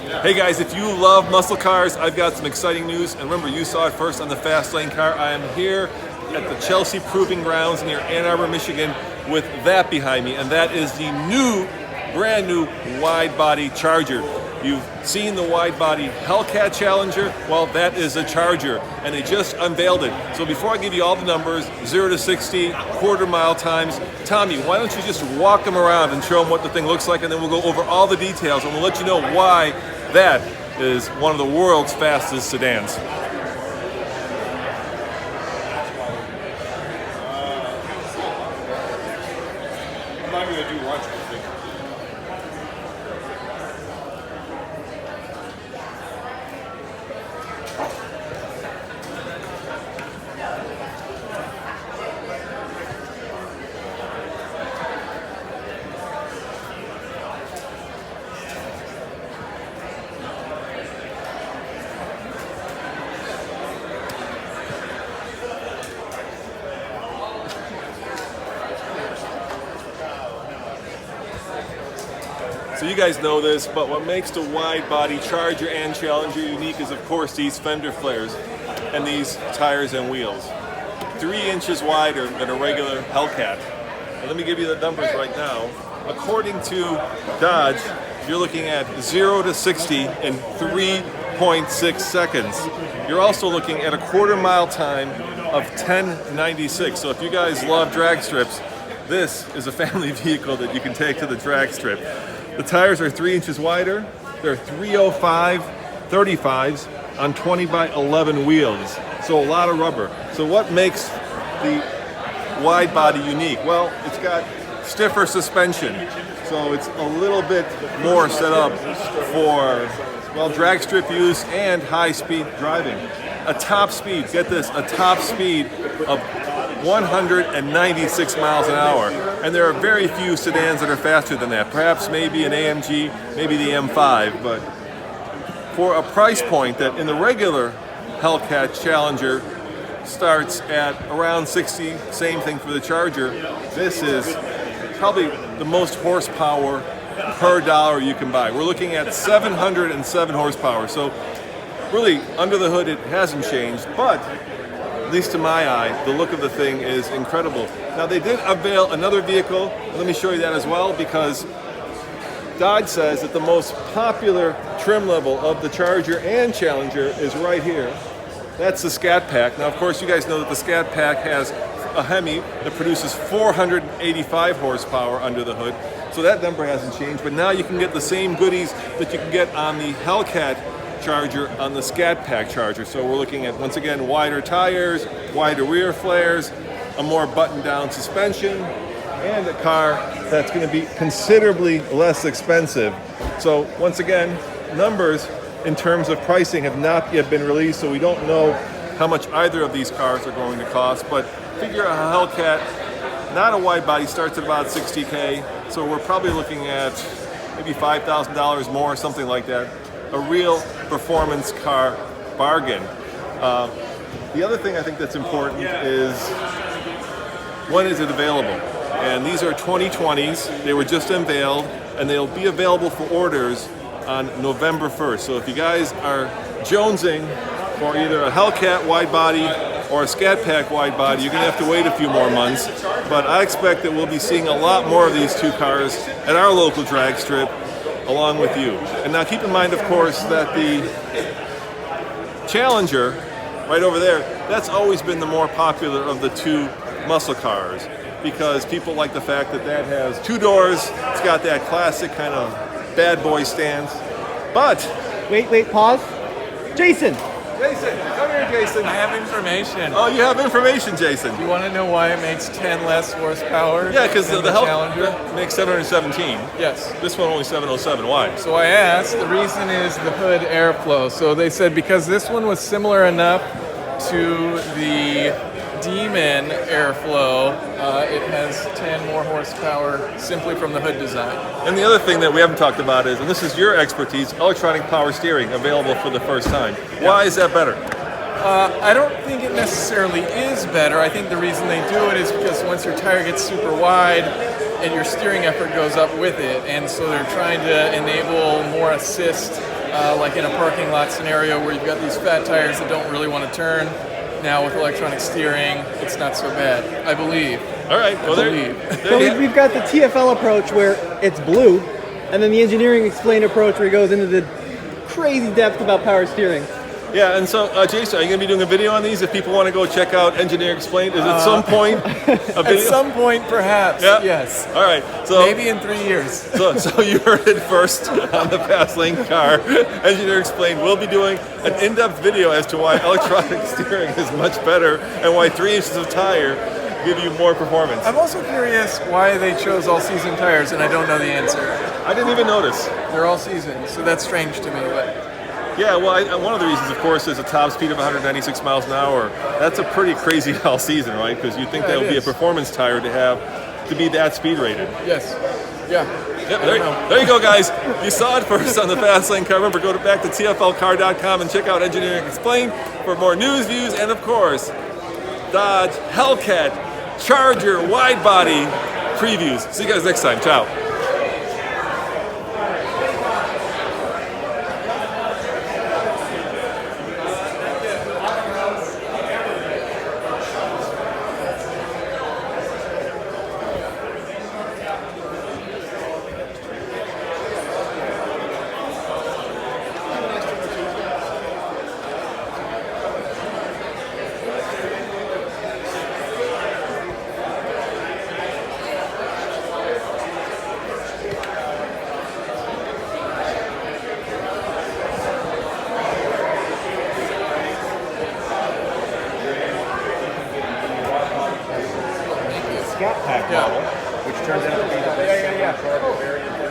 Hey guys, if you love muscle cars, I've got some exciting news. And remember, you saw it first on the Fast Lane Car. I am here at the Chelsea Proving Grounds near Ann Arbor, Michigan with that behind me. And that is the brand new wide body Charger. You've seen the wide body Hellcat Challenger. Well, that is a Charger, and they just unveiled it. So before I give you all the numbers, 0 to 60, quarter mile times, Tommy, why don't you just walk them around and show them what the thing looks like, and then we'll go over all the details, and we'll let you know why that is one of the world's fastest sedans. So you guys know this, but what makes the wide body Charger and Challenger unique is, of course, these fender flares and these tires and wheels. 3 inches wider than a regular Hellcat. And let me give you the numbers right now. According to Dodge, you're looking at 0 to 60 in 3.6 seconds. You're also looking at a quarter mile time of 10.96. So if you guys love drag strips, this is a family vehicle that you can take to the drag strip. The tires are 3 inches wider. They're 305 35s on 20 by 11 wheels. So a lot of rubber. So what makes the wide body unique? Well, it's got stiffer suspension. So it's a little bit more set up for, well, drag strip use and high speed driving. A top speed, get this, a top speed of 196 miles an hour. And there are very few sedans that are faster than that. Perhaps maybe an AMG, maybe the M5, but for a price point that in the regular Hellcat Challenger starts at around 60, same thing for the Charger, this is probably the most horsepower per dollar you can buy. We're looking at 707 horsepower. So really, under the hood, it hasn't changed, but at least to my eye, the look of the thing is incredible. Now, they did unveil another vehicle. Let me show you that as well, because Dodge says that the most popular trim level of the Charger and Challenger is right here. That's the Scat Pack. Now, of course, you guys know that the Scat Pack has a Hemi that produces 485 horsepower under the hood. So that number hasn't changed, but now you can get the same goodies that you can get on the Hellcat Charger on the Scat Pack Charger. So we're looking at, once again, wider tires, wider rear flares, a more buttoned down suspension, and a car that's going to be considerably less expensive. So once again, numbers in terms of pricing have not yet been released, so we don't know how much either of these cars are going to cost, but figure a Hellcat, not a wide body, starts at about 60K, so we're probably looking at maybe $5,000 more, something like that. A real performance car bargain. The other thing I think that's important is, when is it available? And these are 2020s. They were just unveiled, and they'll be available for orders on November 1st. So if you guys are jonesing for either a Hellcat wide body or a Scat Pack wide body, you're going to have to wait a few more months. But I expect that we'll be seeing a lot more of these two cars at our local drag strip, along with you. And now keep in mind, of course, that the Challenger, right over there, that's always been the more popular of the two muscle cars, because people like the fact that that has 2 doors, it's got that classic kind of bad boy stance. But Wait, pause. Jason, come here, Jason. I have information. Oh, you have information, Jason. You want to know why it makes 10 less horsepower? Yeah, because the Challenger makes 717. Yes. This one only 707. Why? So I asked. The reason is the hood airflow. So they said because this one was similar enough to the Demon airflow, it has 10 more horsepower simply from the hood design. And the other thing that we haven't talked about is, and this is your expertise, electronic power steering available for the first time. Why is that better? I don't think it necessarily is better. I think the reason they do it is because once your tire gets super wide and your steering effort goes up with it, and so they're trying to enable more assist like in a parking lot scenario where you've got these fat tires that don't really want to turn. Now with electronic steering, it's not so bad, I believe. All right, well, So we've got the TFL approach where it's blue, and then the engineering explained approach where it goes into the crazy depth about power steering. Yeah, and so, Jason, are you going to be doing a video on these if people want to go check out Engineer Explained? Is at some point a video? At some point, perhaps, Yeah? yes. All right, so Maybe in 3 years. so you heard it first on the Fast Lane car. Engineer Explained will be doing an in-depth video as to why electronic steering is much better and why 3 inches of tire give you more performance. I'm also curious why they chose all-season tires, and I don't know the answer. I didn't even notice. They're all-season, so that's strange to me. But Yeah, well, one of the reasons, of course, is a top speed of 196 miles an hour. That's a pretty crazy all season, right? Because you think Yeah, that would it be a is. performance tire to be that speed rated. yes, yeah. Yep, I don't know. there you go, guys. You saw it first on the Fast Lane car. Remember, go back to tflcar.com and check out Engineering Explained for more news, views, and, of course, Dodge Hellcat Charger Widebody previews. See you guys next time. Ciao. Scat Pack Yeah. model, which turns out to be the best variant